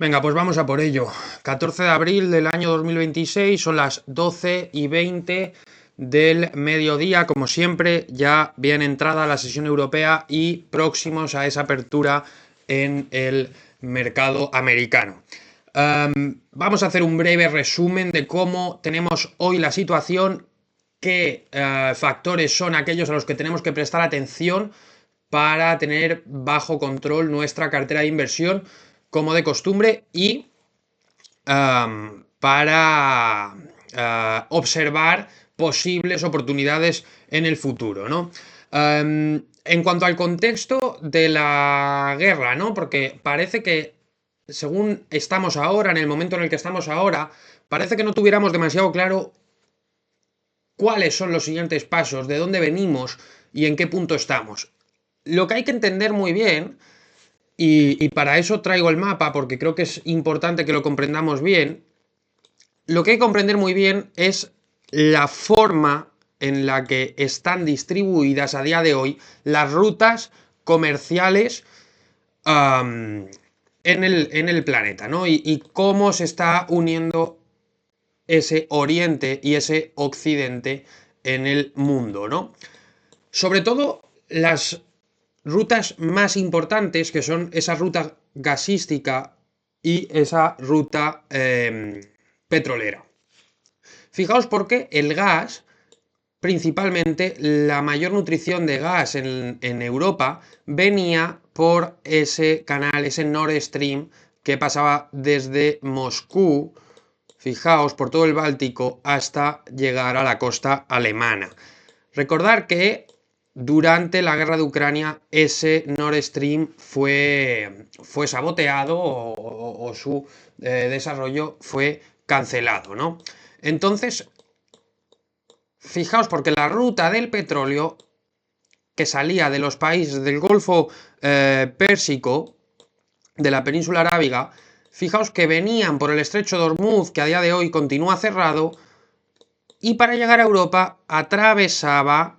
Venga, pues vamos a por ello. 14 de abril del año 2026, son las 12:20 del mediodía, como siempre, ya bien entrada la sesión europea y próximos a esa apertura en el mercado americano. Vamos a hacer un breve resumen de cómo tenemos hoy la situación, qué factores son aquellos a los que tenemos que prestar atención para tener bajo control nuestra cartera de inversión, como de costumbre, y para observar posibles oportunidades en el futuro, ¿no? En cuanto al contexto de la guerra, ¿no? Porque parece que, según estamos ahora, en el momento en el que estamos ahora, parece que no tuviéramos demasiado claro cuáles son los siguientes pasos, de dónde venimos y en qué punto estamos. Lo que hay que entender muy bien, y para eso traigo el mapa, porque creo que es importante que lo comprendamos bien, lo que hay que comprender muy bien es la forma en la que están distribuidas a día de hoy las rutas comerciales en el planeta, ¿no? Y cómo se está uniendo ese oriente y ese occidente en el mundo, ¿no? Sobre todo las rutas más importantes, que son esa ruta gasística y esa ruta petrolera. Fijaos porque el gas, principalmente la mayor nutrición de gas en Europa, venía por ese canal, ese Nord Stream, que pasaba desde Moscú, fijaos, por todo el Báltico hasta llegar a la costa alemana. Recordar que durante la guerra de Ucrania ese Nord Stream fue saboteado o su desarrollo fue cancelado, ¿no? Entonces, fijaos, porque la ruta del petróleo que salía de los países del Golfo Pérsico, de la península arábiga, fijaos que venían por el estrecho de Hormuz, que a día de hoy continúa cerrado, y para llegar a Europa atravesaba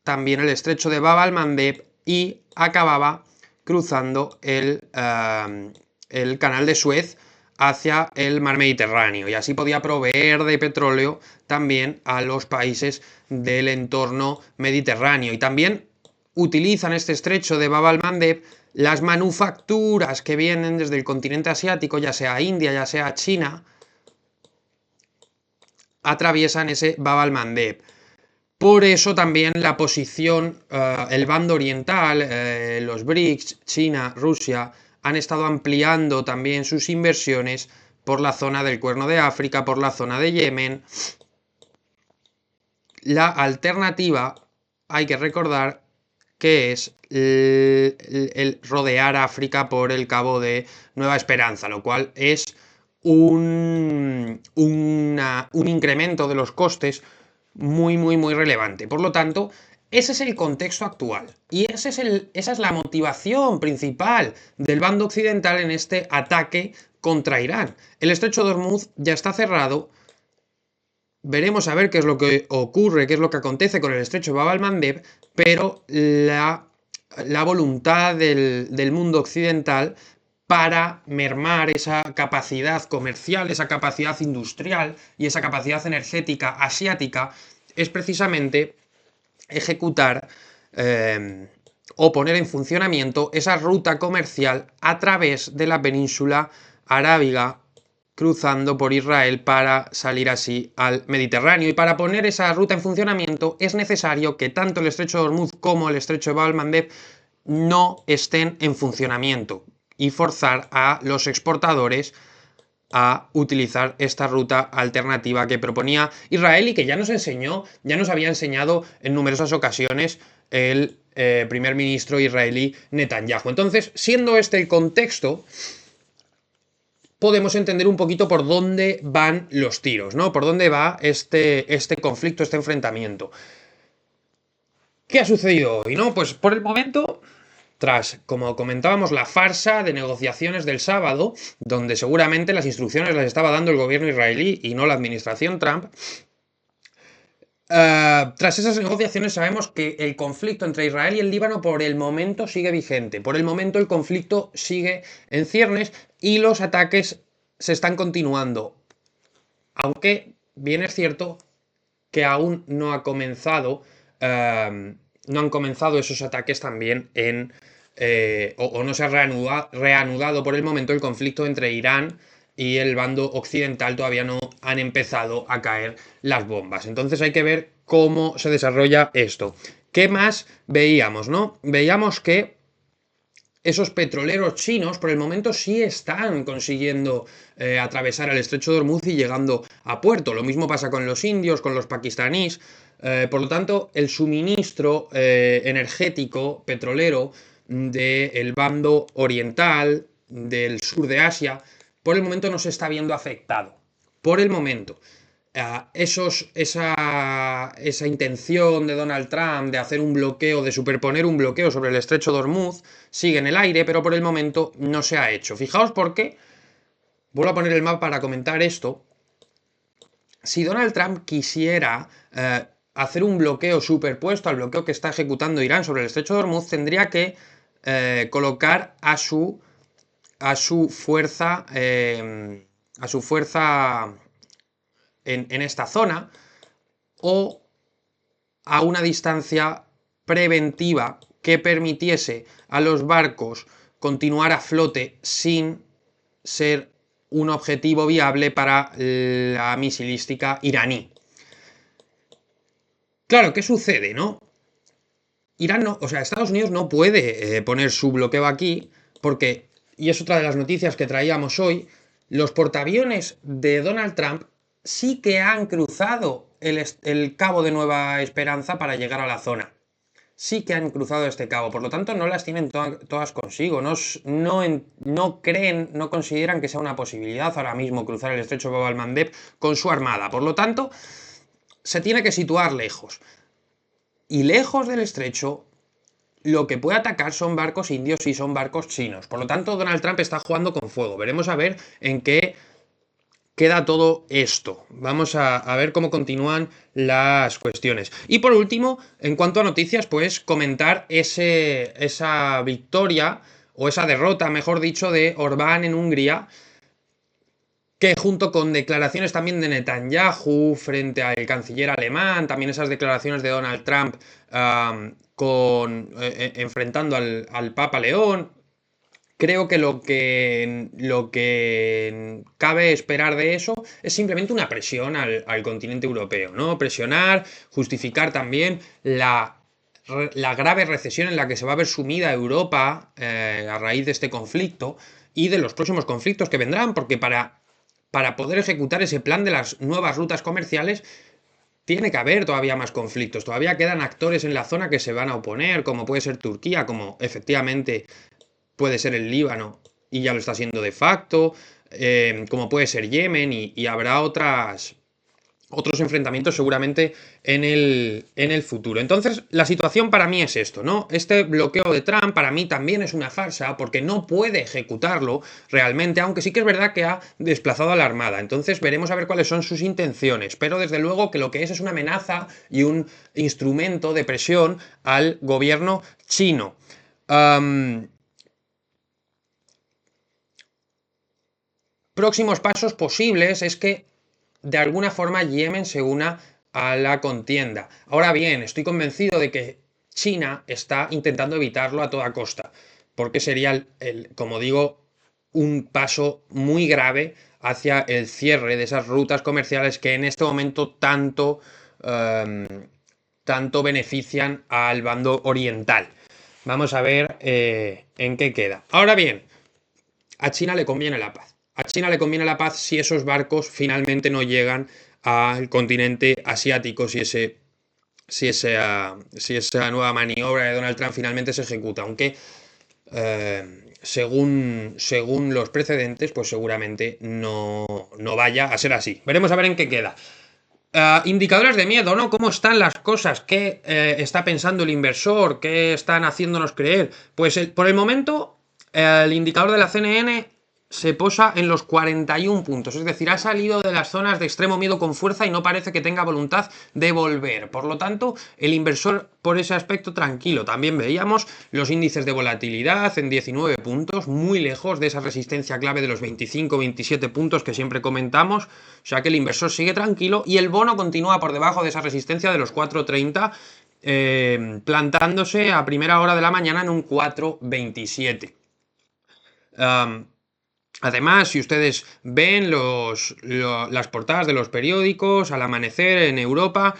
también el estrecho de Bab al-Mandeb y acababa cruzando el canal de Suez hacia el mar Mediterráneo, y así podía proveer de petróleo también a los países del entorno mediterráneo. Y también utilizan este estrecho de Bab al-Mandeb las manufacturas que vienen desde el continente asiático, ya sea India, ya sea China, atraviesan ese Bab al-Mandeb. Por eso también la posición, el bando oriental, los BRICS, China, Rusia, han estado ampliando también sus inversiones por la zona del Cuerno de África, por la zona de Yemen. La alternativa, hay que recordar, que es el rodear África por el Cabo de Nueva Esperanza, lo cual es un incremento de los costes muy relevante. Por lo tanto, ese es el contexto actual y esa es la motivación principal del bando occidental en este ataque contra Irán. El estrecho de Hormuz ya está cerrado. Veremos a ver qué es lo que ocurre, qué es lo que acontece con el estrecho de Bab al-Mandeb, pero la voluntad del mundo occidental para mermar esa capacidad comercial, esa capacidad industrial y esa capacidad energética asiática es precisamente ejecutar o poner en funcionamiento esa ruta comercial a través de la península arábiga, cruzando por Israel para salir así al Mediterráneo. Y para poner esa ruta en funcionamiento es necesario que tanto el estrecho de Hormuz como el estrecho de Bab al-Mandeb no estén en funcionamiento y forzar a los exportadores a utilizar esta ruta alternativa que proponía Israel y que ya nos había enseñado en numerosas ocasiones el primer ministro israelí Netanyahu. Entonces, siendo este el contexto, podemos entender un poquito por dónde van los tiros, ¿no? Por dónde va este conflicto, este enfrentamiento. ¿Qué ha sucedido hoy, no? Pues por el momento, tras, como comentábamos, la farsa de negociaciones del sábado, donde seguramente las instrucciones las estaba dando el gobierno israelí y no la administración Trump, Tras esas negociaciones sabemos que el conflicto entre Israel y el Líbano por el momento sigue vigente. Por el momento el conflicto sigue en ciernes y los ataques se están continuando. Aunque bien es cierto que aún no ha comenzado, no han comenzado esos ataques también o no se ha reanudado por el momento el conflicto entre Irán y el bando occidental. Todavía no han empezado a caer las bombas. Entonces hay que ver cómo se desarrolla esto. ¿Qué más veíamos, no? Veíamos que esos petroleros chinos por el momento sí están consiguiendo atravesar el estrecho de Hormuz y llegando a puerto. Lo mismo pasa con los indios, con los pakistaníes. Por lo tanto, el suministro energético petrolero del bando oriental, del sur de Asia, por el momento no se está viendo afectado. Por el momento. Esa intención de Donald Trump de hacer un bloqueo, de superponer un bloqueo sobre el estrecho de Hormuz, sigue en el aire, pero por el momento no se ha hecho. Fijaos por qué, vuelvo a poner el mapa para comentar esto. Si Donald Trump quisiera hacer un bloqueo superpuesto al bloqueo que está ejecutando Irán sobre el estrecho de Hormuz, tendría que colocar a su fuerza en esta zona o a una distancia preventiva que permitiese a los barcos continuar a flote sin ser un objetivo viable para la misilística iraní. Claro, ¿qué sucede, no? Irán no, o sea, Estados Unidos no puede poner su bloqueo aquí porque, y es otra de las noticias que traíamos hoy, los portaaviones de Donald Trump sí que han cruzado el cabo de Nueva Esperanza para llegar a la zona. Sí que han cruzado este cabo, por lo tanto no las tienen todas consigo, no creen, no consideran que sea una posibilidad ahora mismo cruzar el estrecho de Bab al-Mandeb con su armada, por lo tanto se tiene que situar lejos. Y lejos del estrecho lo que puede atacar son barcos indios y son barcos chinos, por lo tanto Donald Trump está jugando con fuego. Veremos a ver en qué queda todo esto. Vamos a ver cómo continúan las cuestiones. Y por último, en cuanto a noticias, pues comentar esa victoria, o esa derrota, mejor dicho, de Orbán en Hungría, que junto con declaraciones también de Netanyahu frente al canciller alemán, también esas declaraciones de Donald Trump enfrentando al Papa León. Creo que lo que cabe esperar de eso es simplemente una presión al continente europeo, ¿no? Presionar, justificar también la grave recesión en la que se va a ver sumida Europa a raíz de este conflicto y de los próximos conflictos que vendrán, porque para poder ejecutar ese plan de las nuevas rutas comerciales tiene que haber todavía más conflictos, todavía quedan actores en la zona que se van a oponer, como puede ser Turquía, como efectivamente puede ser el Líbano y ya lo está siendo de facto, como puede ser Yemen y habrá otros enfrentamientos seguramente en el futuro. Entonces la situación para mí es esto, ¿no? Este bloqueo de Trump para mí también es una farsa porque no puede ejecutarlo realmente, aunque sí que es verdad que ha desplazado a la Armada. Entonces veremos a ver cuáles son sus intenciones, pero desde luego que lo que es una amenaza y un instrumento de presión al gobierno chino. Próximos pasos posibles es que de alguna forma Yemen se una a la contienda. Ahora bien, estoy convencido de que China está intentando evitarlo a toda costa, porque sería, como digo, un paso muy grave hacia el cierre de esas rutas comerciales que en este momento tanto benefician al bando oriental. Vamos a ver en qué queda. Ahora bien, a China le conviene la paz. A China le conviene la paz si esos barcos finalmente no llegan al continente asiático, si esa nueva maniobra de Donald Trump finalmente se ejecuta, aunque según los precedentes, pues seguramente no vaya a ser así. Veremos a ver en qué queda. Indicadores de miedo, ¿no? ¿Cómo están las cosas? ¿Qué está pensando el inversor? ¿Qué están haciéndonos creer? Pues por el momento, el indicador de la CNN se posa en los 41 puntos, es decir, ha salido de las zonas de extremo miedo con fuerza y no parece que tenga voluntad de volver. Por lo tanto, el inversor por ese aspecto tranquilo. También veíamos los índices de volatilidad en 19 puntos, muy lejos de esa resistencia clave de los 25-27 puntos que siempre comentamos, o sea que el inversor sigue tranquilo y el bono continúa por debajo de esa resistencia de los 4,30, plantándose a primera hora de la mañana en un 4,27. Además, si ustedes ven las portadas de los periódicos al amanecer en Europa,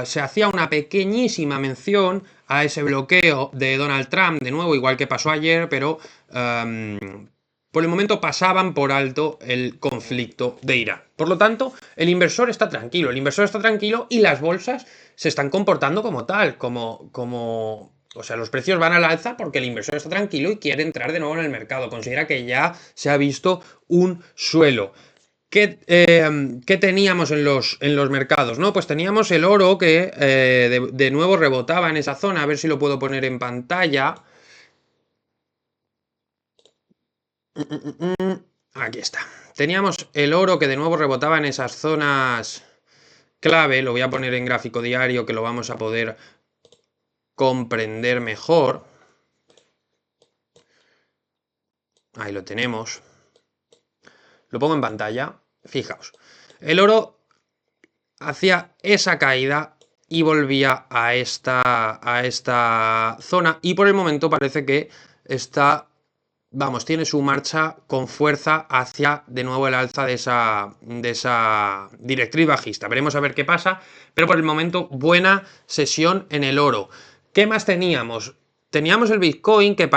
se hacía una pequeñísima mención a ese bloqueo de Donald Trump, de nuevo, igual que pasó ayer, pero por el momento pasaban por alto el conflicto de Irán. Por lo tanto, el inversor está tranquilo y las bolsas se están comportando como tal, o sea, los precios van al alza porque el inversor está tranquilo y quiere entrar de nuevo en el mercado. Considera que ya se ha visto un suelo. ¿Qué teníamos en los mercados? ¿No? Pues teníamos el oro que de nuevo rebotaba en esa zona. A ver si lo puedo poner en pantalla. Aquí está. Teníamos el oro que de nuevo rebotaba en esas zonas clave. Lo voy a poner en gráfico diario que lo vamos a poder comprender mejor. Ahí lo tenemos. Lo pongo en pantalla. Fijaos. El oro hacía esa caída y volvía a esta zona. Y por el momento parece que está, vamos, tiene su marcha con fuerza hacia de nuevo el alza de esa directriz bajista. Veremos a ver qué pasa. Pero por el momento, buena sesión en el oro. ¿Qué más teníamos? Teníamos el Bitcoin, que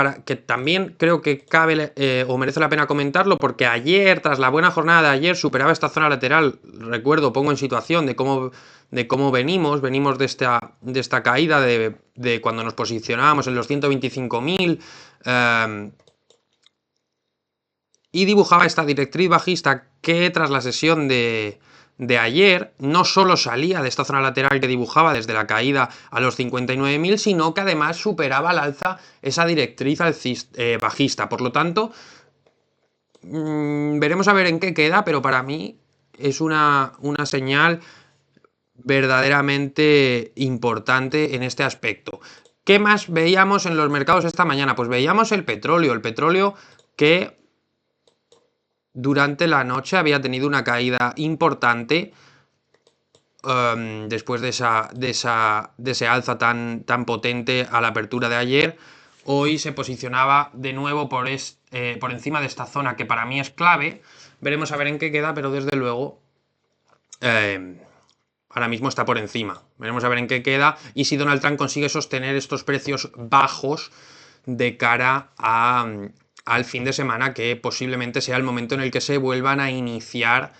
también creo que cabe o merece la pena comentarlo, porque ayer, tras la buena jornada de ayer, superaba esta zona lateral. Recuerdo, pongo en situación de cómo venimos de esta caída de cuando nos posicionábamos en los 125.000 y dibujaba esta directriz bajista que tras la sesión de ayer no solo salía de esta zona lateral que dibujaba desde la caída a los 59.000, sino que además superaba al alza esa directriz bajista. Por lo tanto, veremos a ver en qué queda, pero para mí es una señal verdaderamente importante en este aspecto. ¿Qué más veíamos en los mercados esta mañana? Pues veíamos el petróleo que durante la noche había tenido una caída importante después de ese alza tan potente a la apertura de ayer. Hoy se posicionaba de nuevo por encima de esta zona que para mí es clave. Veremos a ver en qué queda, pero desde luego ahora mismo está por encima. Veremos a ver en qué queda y si Donald Trump consigue sostener estos precios bajos de cara al fin de semana, que posiblemente sea el momento en el que se vuelvan a iniciar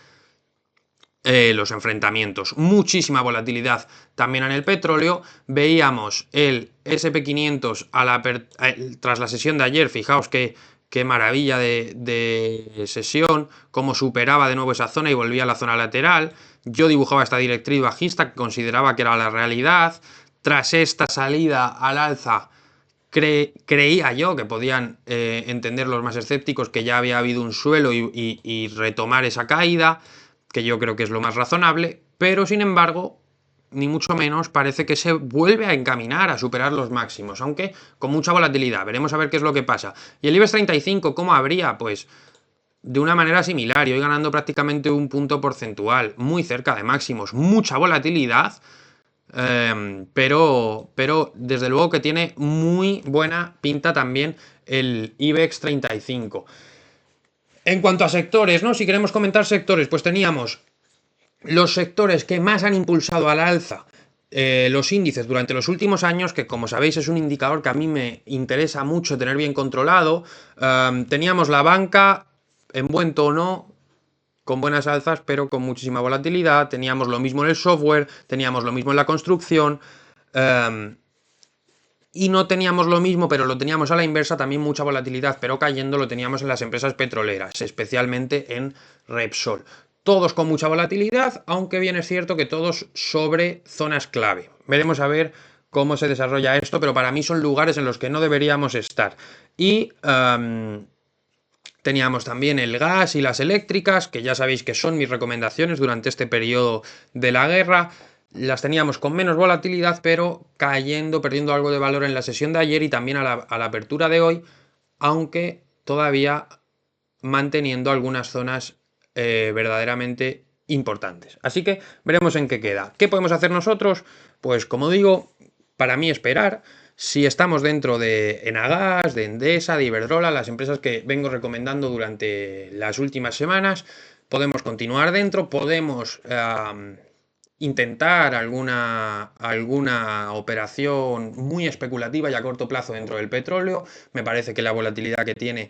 los enfrentamientos. Muchísima volatilidad también en el petróleo. Veíamos el SP500 tras la sesión de ayer. Fijaos qué maravilla de sesión, cómo superaba de nuevo esa zona y volvía a la zona lateral. Yo dibujaba esta directriz bajista que consideraba que era la realidad. Tras esta salida al alza, creía yo que podían entender los más escépticos que ya había habido un suelo y retomar esa caída, que yo creo que es lo más razonable, pero sin embargo, ni mucho menos, parece que se vuelve a encaminar a superar los máximos, aunque con mucha volatilidad. Veremos a ver qué es lo que pasa. ¿Y el IBEX 35 cómo habría? Pues de una manera similar, y hoy ganando prácticamente un punto porcentual, muy cerca de máximos, mucha volatilidad, pero desde luego que tiene muy buena pinta también el IBEX 35. En cuanto a sectores, ¿no? Si queremos comentar sectores, pues teníamos los sectores que más han impulsado al alza los índices durante los últimos años, que como sabéis es un indicador que a mí me interesa mucho tener bien controlado. Teníamos la banca en buen tono, con buenas alzas, pero con muchísima volatilidad. Teníamos lo mismo en el software, teníamos lo mismo en la construcción. Y no teníamos lo mismo, pero lo teníamos a la inversa, también mucha volatilidad, pero cayendo lo teníamos en las empresas petroleras, especialmente en Repsol. Todos con mucha volatilidad, aunque bien es cierto que todos sobre zonas clave. Veremos a ver cómo se desarrolla esto, pero para mí son lugares en los que no deberíamos estar. Y Teníamos también el gas y las eléctricas, que ya sabéis que son mis recomendaciones durante este periodo de la guerra. Las teníamos con menos volatilidad, pero cayendo, perdiendo algo de valor en la sesión de ayer y también a la apertura de hoy, aunque todavía manteniendo algunas zonas verdaderamente importantes. Así que veremos en qué queda. ¿Qué podemos hacer nosotros? Pues como digo, para mí esperar. Si estamos dentro de Enagas, de Endesa, de Iberdrola, las empresas que vengo recomendando durante las últimas semanas, podemos continuar dentro, podemos intentar alguna operación muy especulativa y a corto plazo dentro del petróleo. Me parece que la volatilidad que tiene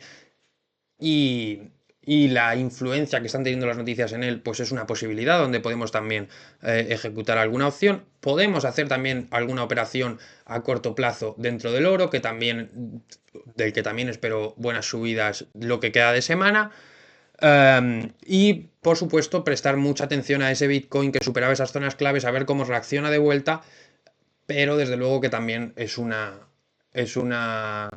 y, y la influencia que están teniendo las noticias en él, pues es una posibilidad donde podemos también ejecutar alguna opción. Podemos hacer también alguna operación a corto plazo dentro del oro, del que también espero buenas subidas lo que queda de semana. Y por supuesto, prestar mucha atención a ese Bitcoin que superaba esas zonas claves, a ver cómo reacciona de vuelta, pero desde luego que también es una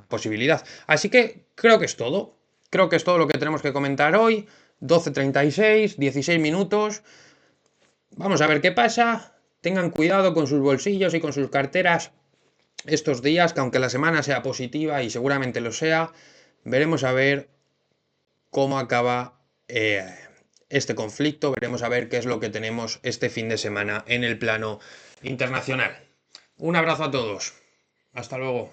posibilidad. Así que creo que es todo. Creo que es todo lo que tenemos que comentar hoy. 12:36, 16 minutos. Vamos a ver qué pasa. Tengan cuidado con sus bolsillos y con sus carteras estos días, que aunque la semana sea positiva y seguramente lo sea, veremos a ver cómo acaba este conflicto. Veremos a ver qué es lo que tenemos este fin de semana en el plano internacional. Un abrazo a todos. Hasta luego.